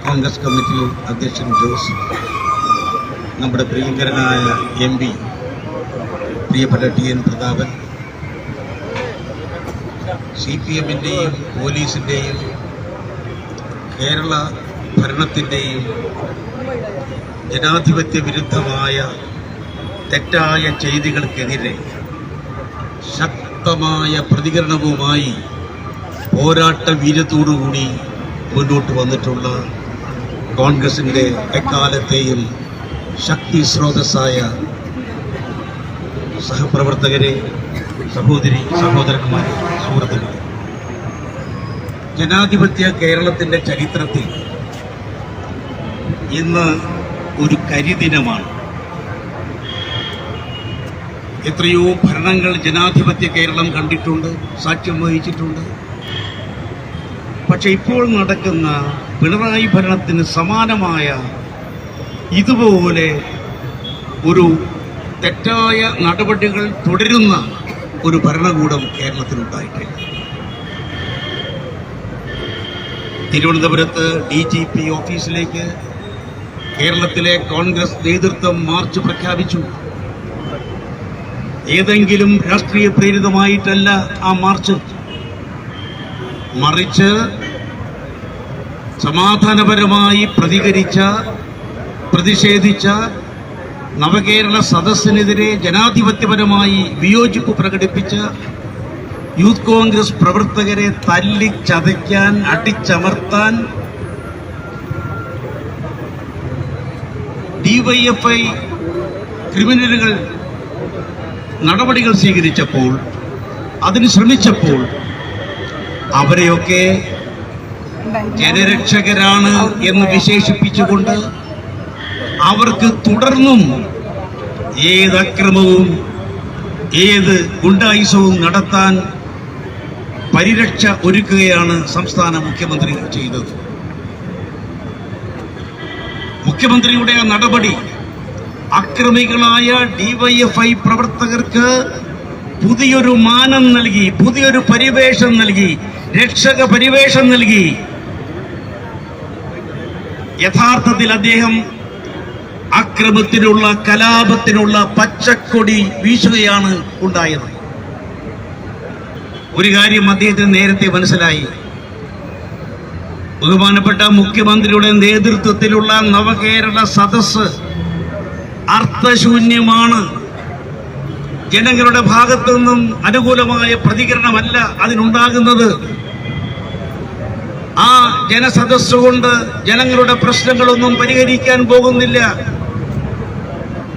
Congress committee അധ്യക്ഷൻ ജോസ്, നമ്മുടെ പ്രിയങ്കരനായ MP പ്രിയപ്പെട്ട TN പ്രതാപൻ, CPM-ന്റെയും പോലീസിന്റെയും കേരള ഭരണത്തിന്റെയും ജനാധിപത്യ വിരുദ്ധമായ തെറ്റായ ചെയ്തികൾക്കെതിരെ ശക്തമായ പ്രതികരണവുമായി പോരാട്ട വീര്യത്തോടുകൂടി മുന്നോട്ട് വന്നിട്ടുള്ള കോൺഗ്രസിന്റെ എക്കാലത്തെയും ശക്തി സ്രോതസ്സായ സഹപ്രവർത്തകരെ, സഹോദരി സഹോദരന്മാരെ, സുഹൃത്തുക്കളെ, ജനാധിപത്യ കേരളത്തിന്റെ ചരിത്രത്തിൽ ഇന്ന് ഒരു കരിദിനമാണ്. എത്രയോ ഭരണങ്ങൾ ജനാധിപത്യ കേരളം കണ്ടിട്ടുണ്ട്, സാക്ഷ്യം വഹിച്ചിട്ടുണ്ട്. പക്ഷെ ഇപ്പോൾ നടക്കുന്ന പിണറായി ഭരണത്തിന് സമാനമായ ഇതുപോലെ ഒരു തെറ്റായ നടപടികൾ തുടരുന്ന ഒരു ഭരണകൂടം കേരളത്തിലുണ്ടായിട്ടില്ല. തിരുവനന്തപുരത്ത് DGP ഓഫീസിലേക്ക് കേരളത്തിലെ കോൺഗ്രസ് നേതൃത്വം മാർച്ച് പ്രഖ്യാപിച്ചു. ഏതെങ്കിലും രാഷ്ട്രീയ പ്രേരിതമായിട്ടല്ല ആ മാർച്ച്, മറിച്ച് സമാധാനപരമായി പ്രതിഷേധിച്ച നവകേരള സദസ്സിനെതിരെ ജനാധിപത്യപരമായി വിയോജിപ്പ് പ്രകടിപ്പിച്ച യൂത്ത് കോൺഗ്രസ് പ്രവർത്തകരെ തല്ലിച്ചതയ്ക്കാൻ, അടിച്ചമർത്താൻ DYFI ക്രിമിനലുകൾ നടപടികൾ സ്വീകരിച്ചപ്പോൾ, അതിന് ശ്രമിച്ചപ്പോൾ അവരെയൊക്കെ ജനരക്ഷകരാണ് എന്ന് വിശേഷിപ്പിച്ചുകൊണ്ട് അവർക്ക് തുടർന്നും ഏത് അക്രമവും ഏത് ഗുണ്ടായുസവും നടത്താൻ പരിരക്ഷ ഒരുക്കുകയാണ് സംസ്ഥാന മുഖ്യമന്ത്രി ചെയ്തത്. മുഖ്യമന്ത്രിയുടെ ആ നടപടി അക്രമികളായ DYFI പ്രവർത്തകർക്ക് പുതിയൊരു മാനം നൽകി, പുതിയൊരു പരിവേഷം നൽകി, രക്ഷക പരിവേഷം നൽകി. യഥാർത്ഥത്തിൽ അദ്ദേഹം അക്രമത്തിനുള്ള, കലാപത്തിനുള്ള പച്ചക്കൊടി വീശുകയാണ് ഉണ്ടായത്. ഒരു കാര്യം അദ്ദേഹത്തിന് നേരത്തെ മനസ്സിലായി. ബഹുമാനപ്പെട്ട മുഖ്യമന്ത്രിയുടെ നേതൃത്വത്തിലുള്ള നവകേരള സദസ്സ് അർത്ഥശൂന്യമാണ്. ജനങ്ങളുടെ ഭാഗത്തു നിന്നും അനുകൂലമായ പ്രതികരണമല്ല അതിനുണ്ടാകുന്നത്. ആ ജനസദസ് കൊണ്ട് ജനങ്ങളുടെ പ്രശ്നങ്ങളൊന്നും പരിഹരിക്കാൻ പോകുന്നില്ല.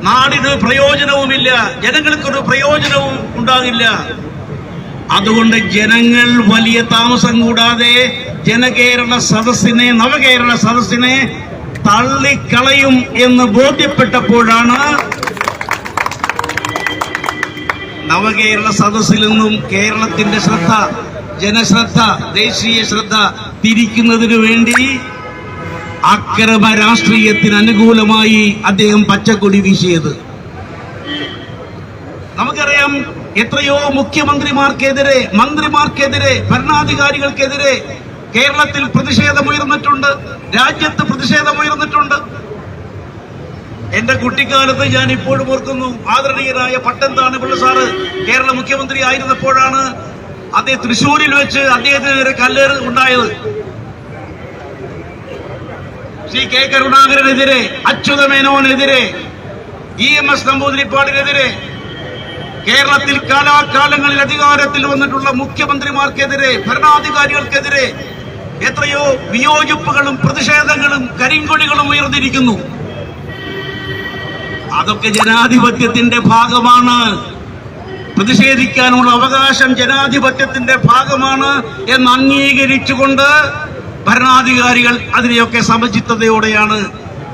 നാടിന് പ്രയോജനവുമില്ല, ജനങ്ങൾക്കൊരു പ്രയോജനവും ഉണ്ടാകില്ല. അതുകൊണ്ട് ജനങ്ങൾ വലിയ താമസം കൂടാതെ നവകേരള സദസ്സിനെ തള്ളിക്കളയും എന്ന് ബോധ്യപ്പെട്ടപ്പോഴാണ് നവകേരള സദസ്സിൽ നിന്നും കേരളത്തിന്റെ ശ്രദ്ധ, ജനശ്രദ്ധ, ദേശീയ ശ്രദ്ധ തിരിക്കുന്നതിനു വേണ്ടി അക്രമ രാഷ്ട്രീയത്തിന് അനുകൂലമായി അദ്ദേഹം പച്ചക്കൊടി വീശിയത്. നമുക്കറിയാം, എത്രയോ മുഖ്യമന്ത്രിമാർക്കെതിരെ, മന്ത്രിമാർക്കെതിരെ, ഭരണാധികാരികൾക്കെതിരെ കേരളത്തിൽ പ്രതിഷേധമുയർന്നിട്ടുണ്ട്, രാജ്യത്ത് പ്രതിഷേധമുയർന്നിട്ടുണ്ട്. എന്റെ കുട്ടിക്കാലത്ത് ഞാൻ ഇപ്പോഴും ഓർക്കുന്നു, ആദരണീയനായ പട്ടംതാണി പിള്ള സാറ് കേരള മുഖ്യമന്ത്രി ആയിരുന്നപ്പോഴാണ് അദ്ദേഹം തൃശ്ശൂരിൽ വെച്ച് അദ്ദേഹത്തിന് കല്ലേറ് ഉണ്ടായത്. ശ്രീ K. കരുണാകരനെതിരെ, അച്യുതമേനോനെതിരെ, EMS നമ്പൂതിരിപ്പാടിനെതിരെ, കേരളത്തിൽ കാലാകാലങ്ങളിൽ അധികാരത്തിൽ വന്നിട്ടുള്ള മുഖ്യമന്ത്രിമാർക്കെതിരെ, ഭരണാധികാരികൾക്കെതിരെ എത്രയോ വിയോജിപ്പുകളും പ്രതിഷേധങ്ങളും കരിങ്കൊടികളും ഉയർന്നിരിക്കുന്നു. അതൊക്കെ ജനാധിപത്യത്തിന്റെ ഭാഗമാണ്. പ്രതിഷേധിക്കാനുള്ള അവകാശം ജനാധിപത്യത്തിന്റെ ഭാഗമാണ് എന്ന് അംഗീകരിച്ചുകൊണ്ട് ഭരണാധികാരികൾ അതിനെയൊക്കെ സമചിത്തതയോടെയാണ്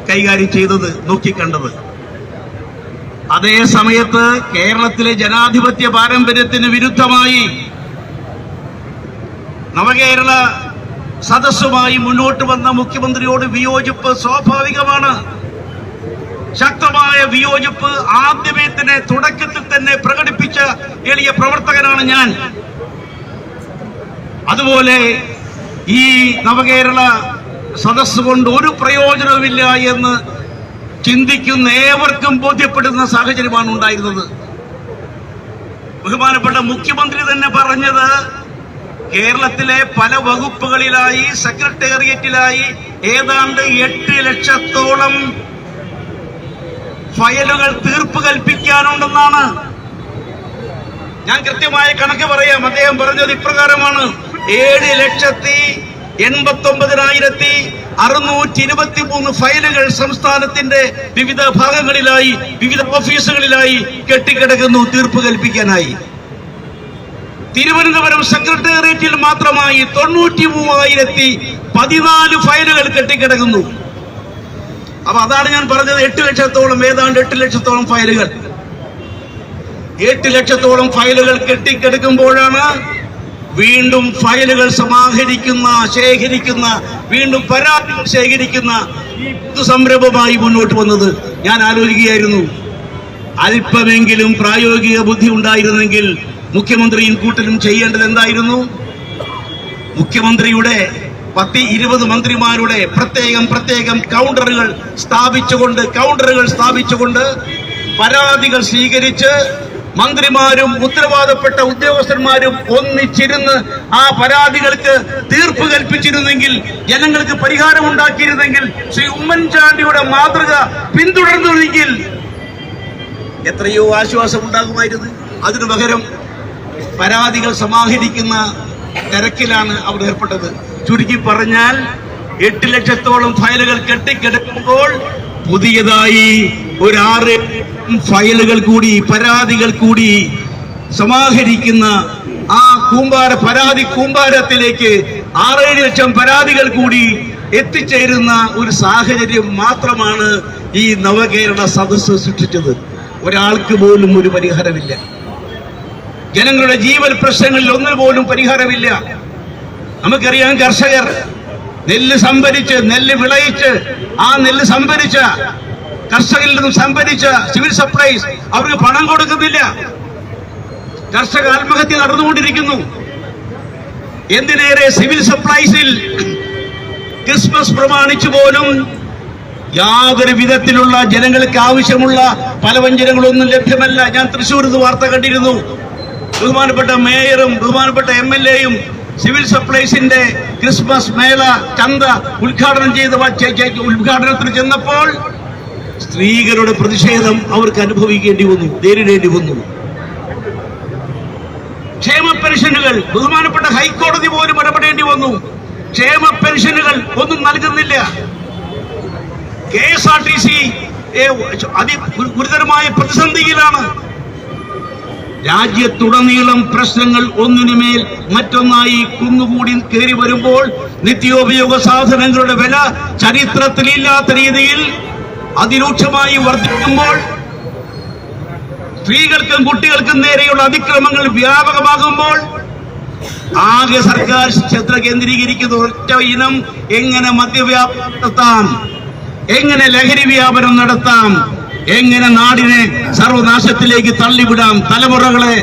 കൈകാര്യം ചെയ്തത്, നോക്കിക്കണ്ടത്. അതേ സമയത്ത് കേരളത്തിലെ ജനാധിപത്യ പാരമ്പര്യത്തിന് വിരുദ്ധമായി നവകേരള സദസ്സുമായി മുന്നോട്ട് വന്ന മുഖ്യമന്ത്രിയോട് വിയോജിപ്പ് സ്വാഭാവികമാണ്. ശക്തമായ വിയോജിപ്പ് ആദ്യമേ തന്നെ, തുടക്കത്തിൽ തന്നെ പ്രകടിപ്പിച്ച എളിയ പ്രവർത്തകനാണ് ഞാൻ. അതുപോലെ ഈ നവകേരള സദസ് കൊണ്ട് ഒരു പ്രയോജനവുമില്ല എന്ന് ചിന്തിക്കുന്ന ഏവർക്കും ബോധ്യപ്പെടുന്ന സാഹചര്യമാണ് ഉണ്ടായിരുന്നത്. ബഹുമാനപ്പെട്ട മുഖ്യമന്ത്രി തന്നെ പറഞ്ഞത് കേരളത്തിലെ പല വകുപ്പുകളിലായി സെക്രട്ടേറിയറ്റിലായി ഏതാണ്ട് 8 ലക്ഷത്തോളം ഫയലുകൾ തീർപ്പ് കൽപ്പിക്കാനുണ്ടെന്നാണ്. ഞാൻ കൃത്യമായ കണക്ക് പറയാം. അദ്ദേഹം പറഞ്ഞത് ഇപ്രകാരമാണ്: 7,89,623 ഫയലുകൾ സംസ്ഥാനത്തിന്റെ വിവിധ ഭാഗങ്ങളിലായി വിവിധ ഓഫീസുകളിലായി കെട്ടിക്കിടക്കുന്നു തീർപ്പ് കൽപ്പിക്കാനായി. തിരുവനന്തപുരം സെക്രട്ടേറിയറ്റിൽ മാത്രമായി 93,014 ഫയലുകൾ കെട്ടിക്കിടക്കുന്നു. അപ്പൊ അതാണ് ഞാൻ പറഞ്ഞത്, 8 ലക്ഷത്തോളം, ഏതാണ്ട് 8 ലക്ഷത്തോളം ഫയലുകൾ. 8 ലക്ഷത്തോളം ഫയലുകൾ കെട്ടിക്കിടക്കുമ്പോഴാണ് വീണ്ടും ഫയലുകൾ സമാഹരിക്കുന്ന, ശേഖരിക്കുന്ന, വീണ്ടും പരാതികൾ ശേഖരിക്കുന്ന ഈ സംരംഭമായി മുന്നോട്ട് വന്നത്. ഞാൻ ആലോചിക്കുകയായിരുന്നു, അല്പമെങ്കിലും പ്രായോഗിക ബുദ്ധി ഉണ്ടായിരുന്നെങ്കിൽ മുഖ്യമന്ത്രിയും കൂട്ടരും ചെയ്യേണ്ടത് എന്തായിരുന്നു? മുഖ്യമന്ത്രിയുടെ 10-20 മന്ത്രിമാരുടെ പ്രത്യേകം കൗണ്ടറുകൾ സ്ഥാപിച്ചുകൊണ്ട് പരാതികൾ സ്വീകരിച്ച് മന്ത്രിമാരും ഉത്തരവാദപ്പെട്ട ഉദ്യോഗസ്ഥന്മാരും ഒന്നിച്ചിരുന്ന് ആ പരാതികൾക്ക് തീർപ്പ് കൽപ്പിച്ചിരുന്നെങ്കിൽ, ജനങ്ങൾക്ക് പരിഹാരം ഉണ്ടാക്കിയിരുന്നെങ്കിൽ, ശ്രീ ഉമ്മൻചാണ്ടിയുടെ മാതൃക പിന്തുടർന്നിരുന്നെങ്കിൽ എത്രയോ ആശ്വാസം ഉണ്ടാകുമായിരുന്നു. അതിനു പകരം പരാതികൾ സമാഹരിക്കുന്ന തിരക്കിലാണ് അവർ ഏർപ്പെട്ടത്. ചുരുക്കി പറഞ്ഞാൽ 8 ലക്ഷത്തോളം ഫയലുകൾ കെട്ടിക്കിടക്കുമ്പോൾ പുതിയതായി ഒരു 6 ഫയലുകൾ കൂടി, പരാതികൾ കൂടി സമാഹരിക്കുന്ന ആ പരാതി കൂമ്പാരത്തിലേക്ക് 6-7 ലക്ഷം പരാതികൾ കൂടി എത്തിച്ചേരുന്ന ഒരു സാഹചര്യം മാത്രമാണ് ഈ നവകേരള സദസ്സ് സൃഷ്ടിച്ചത്. ഒരാൾക്ക് പോലും ഒരു പരിഹാരമില്ല. ജനങ്ങളുടെ ജീവൽ പ്രശ്നങ്ങളിൽ ഒന്നിനു പോലും പരിഹാരമില്ല. നമുക്കറിയാം, കർഷകർ നെല്ല് വിളയിച്ച് ആ നെല്ല് സംഭരിച്ച കർഷകരിൽ നിന്നും സംഭരിച്ച സിവിൽ സപ്ലൈസ് അവർക്ക് പണം കൊടുക്കുന്നില്ല. കർഷക ആത്മഹത്യ നടന്നുകൊണ്ടിരിക്കുന്നു. എന്തിനേറെ, സിവിൽ സപ്ലൈസിൽ ക്രിസ്മസ് പ്രമാണിച്ചു പോലും യാതൊരു വിധത്തിലുള്ള ജനങ്ങൾക്ക് ആവശ്യമുള്ള പലവ്യഞ്ജനങ്ങളൊന്നും ലഭ്യമല്ല. ഞാൻ തൃശ്ശൂർ വാർത്ത കണ്ടിരുന്നു. ബഹുമാനപ്പെട്ട മേയറും ബഹുമാനപ്പെട്ട MLA-യും സിവിൽ സപ്ലൈസിന്റെ ക്രിസ്മസ് മേള ചന്ത ഉദ്ഘാടനത്തിന് ചെന്നപ്പോൾ സ്ത്രീകളുടെ പ്രതിഷേധം അവർക്ക് നേരിടേണ്ടി വന്നു. ക്ഷേമ പെൻഷനുകൾ ബഹുമാനപ്പെട്ട ഹൈക്കോടതി പോലും ഇടപെടേണ്ടി വന്നു. ക്ഷേമ പെൻഷനുകൾ ഒന്നും നൽകുന്നില്ല. KSRTC ഗുരുതരമായ പ്രതിസന്ധിയിലാണ്. രാജ്യത്തുടനീളം പ്രശ്നങ്ങൾ ഒന്നിനുമേൽ മറ്റൊന്നായി കുന്നുകൂടി കയറി വരുമ്പോൾ, നിത്യോപയോഗ സാധനങ്ങളുടെ വില ചരിത്രത്തിലില്ലാത്ത രീതിയിൽ അതിരൂക്ഷമായി വർദ്ധിക്കുമ്പോൾ, സ്ത്രീകൾക്കും കുട്ടികൾക്കും നേരെയുള്ള അതിക്രമങ്ങൾ വ്യാപകമാകുമ്പോൾ, ആകെ സർക്കാർ ശ്രദ്ധ കേന്ദ്രീകരിക്കുന്ന ഒറ്റ ഇനം: എങ്ങനെ മദ്യവ്യാപനം നടത്താം, എങ്ങനെ ലഹരി വ്യാപനം നടത്താം, എങ്ങനെ നാടിനെ സർവനാശത്തിലേക്ക് തള്ളിവിടാം, തലമുറകളെ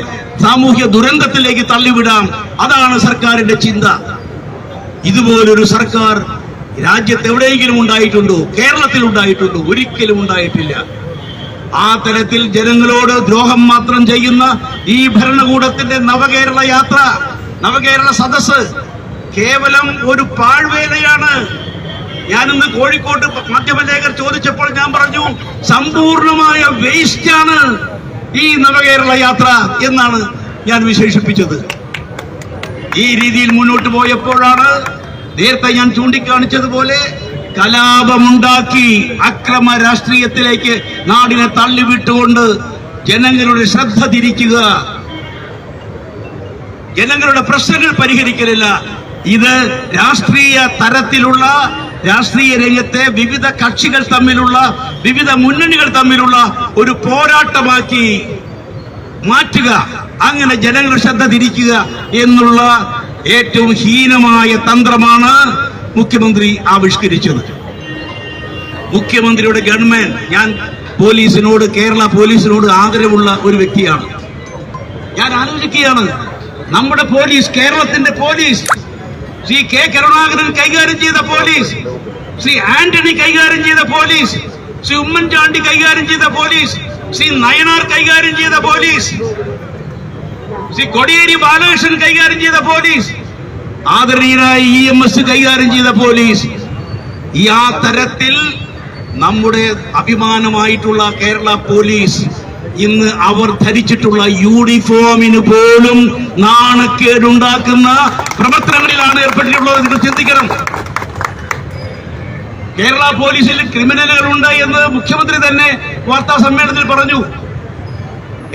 സാമൂഹ്യ ദുരന്തത്തിലേക്ക് തള്ളിവിടാം. അതാണ് സർക്കാരിന്റെ ചിന്ത. ഇതുപോലൊരു സർക്കാർ രാജ്യത്ത് എവിടെയെങ്കിലും ഉണ്ടായിട്ടുണ്ടോ? കേരളത്തിൽ ഉണ്ടായിട്ടുണ്ടോ? ഒരിക്കലും ഉണ്ടായിട്ടില്ല. ആ തരത്തിൽ ജനങ്ങളോട് ദ്രോഹം മാത്രം ചെയ്യുന്ന ഈ ഭരണകൂടത്തിന്റെ നവകേരള യാത്ര, നവകേരള സദസ് കേവലം ഒരു പാഴ്വേലയാണ്. ഞാനിന്ന് കോഴിക്കോട്ട് മാധ്യമലേഖർ ചോദിച്ചപ്പോൾ ഞാൻ പറഞ്ഞു, സമ്പൂർണമായ വേസ്റ്റാണ് ഈ നവകേരള യാത്ര എന്നാണ് ഞാൻ വിശേഷിപ്പിച്ചത്. ഈ രീതിയിൽ മുന്നോട്ട് പോയപ്പോഴാണ് നേരത്തെ ഞാൻ ചൂണ്ടിക്കാണിച്ചതുപോലെ കലാപമുണ്ടാക്കി അക്രമ രാഷ്ട്രീയത്തിലേക്ക് നാടിനെ തള്ളിവിട്ടുകൊണ്ട് ജനങ്ങളുടെ ശ്രദ്ധ തിരിക്കുക, ജനങ്ങളുടെ പ്രശ്നങ്ങൾ പരിഹരിക്കലില്ല. ഇത് രാഷ്ട്രീയ തരത്തിലുള്ള, രാഷ്ട്രീയ രംഗത്തെ വിവിധ കക്ഷികൾ തമ്മിലുള്ള, വിവിധ മുന്നണികൾ തമ്മിലുള്ള ഒരു പോരാട്ടമാക്കി മാറ്റുക, അങ്ങനെ ജനങ്ങളുടെ ശ്രദ്ധ തിരിക്കുക എന്നുള്ള ഏറ്റവും ഹീനമായ തന്ത്രമാണ് മുഖ്യമന്ത്രി ആവിഷ്കരിച്ചത്. മുഖ്യമന്ത്രിയുടെ ഗവൺമെന്റ്, ഞാൻ കേരള പോലീസിനോട് ആദരവുള്ള ഒരു വ്യക്തിയാണ്. ഞാൻ ആലോചിക്കുകയാണ്, നമ്മുടെ പോലീസ്, കേരളത്തിന്റെ പോലീസ്, ശ്രീ കെ കരുണാകരൻ കൈകാര്യം ചെയ്ത പോലീസ്, ശ്രീ ആന്റണി കൈകാര്യം ചെയ്ത പോലീസ്, ശ്രീ ഉമ്മൻചാണ്ടി കൈകാര്യം ചെയ്ത പോലീസ്, ശ്രീ നയനാർ കൈകാര്യം ചെയ്ത പോലീസ്, ശ്രീ കോടിയേരി ബാലകൃഷ്ണൻ കൈകാര്യം ചെയ്ത പോലീസ്, ആദരണീയനായ EMS കൈകാര്യം ചെയ്ത പോലീസ്, ഈ ആ തരത്തിൽ നമ്മുടെ അഭിമാനമായിട്ടുള്ള കേരള പോലീസ് ഇന്ന് അവർ ധരിച്ചിട്ടുള്ള യൂണിഫോമിന് പോലും നാണക്കേടുണ്ടാക്കുന്ന പ്രവർത്തനങ്ങളിലാണ് ഏർപ്പെട്ടിട്ടുള്ളത്. നിങ്ങൾ ചിന്തിക്കണം. കേരള പോലീസിൽ ക്രിമിനലുകളുണ്ട് എന്ന് മുഖ്യമന്ത്രി തന്നെ വാർത്താ സമ്മേളനത്തിൽ പറഞ്ഞു.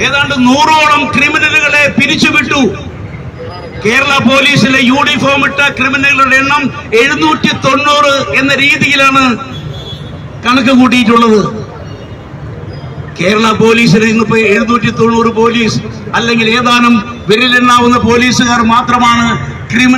ഏതാണ്ട് 100ഓളം ക്രിമിനലുകളെ പിരിച്ചുവിട്ടു. കേരള പോലീസിലെ യൂണിഫോം ഇട്ട ക്രിമിനലുകളുടെ എണ്ണം 790 എന്ന രീതിയിലാണ് കണക്ക് കൂട്ടിയിട്ടുള്ളത്. കേരള പോലീസിന് ഇന്നിപ്പോ 790 പോലീസ് അല്ലെങ്കിൽ ഏതാനും വിരലെണ്ണാവുന്ന പോലീസുകാർ മാത്രമാണ് ക്രിമിനൽ